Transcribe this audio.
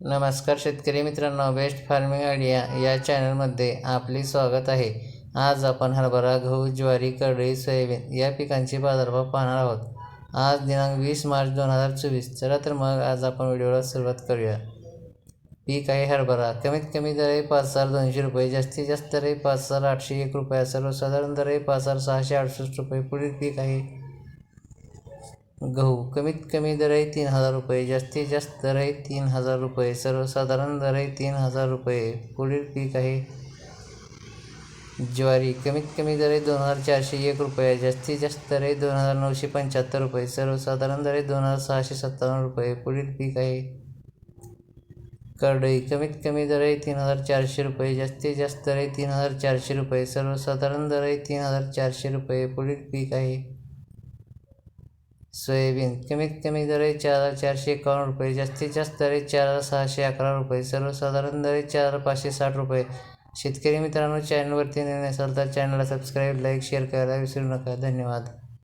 नमस्कार शेतकरी मित्रांनो, बेस्ट फार्मिंग आयडिया या चॅनलमध्ये आपले स्वागत आहे. आज आपण हरभरा, गहू, ज्वारी, करडई, सोयाबीन या पिकांचे बाजारभाव पाहणार आहोत. आज दिनांक 20 मार्च 2024. चला तर मग आज आपण व्हिडिओला सुरुवात करूया. पीक आहे हरभरा. कमीत कमी दर आहे 5,200 रुपये, जास्तीत जास्त दर आहे 5,801 रुपये, सर्वसाधारण दर आहे 5,668 रुपये. पुढील पीक आहे गहू. कमीत कमी दर आहे 3,000 रुपये, जास्तीत जास्त दर आहे 3,000 रुपये, सर्वसाधारण दर आहे 3,000 रुपये. पुढील पीक आहे ज्वारी. कमीत कमी दर आहे 2,401 रुपये, जास्तीत जास्त दर आहे 2,975 रुपये, सर्वसाधारण दर आहे 2,657 रुपये. पुढील पीक आहे करडई. कमीत कमी दर आहे 3,400 रुपये, जास्तीत जास्त दर आहे 3,400 रुपये, सर्वसाधारण दर आहे 3,400 रुपये. पुढील पीक आहे सोयाबीन. कमीत कमी दर आहे 4,451 रुपये, जास्तीत जास्त दर आहे 4,611 रुपये, सर्वसाधारण दर आहे 4,560 रुपये. शेतकरी मित्रांनो, चॅनलवरती नवीन असाल तर चॅनलला सबस्क्राईब, लाईक, शेअर करायला विसरू नका. धन्यवाद.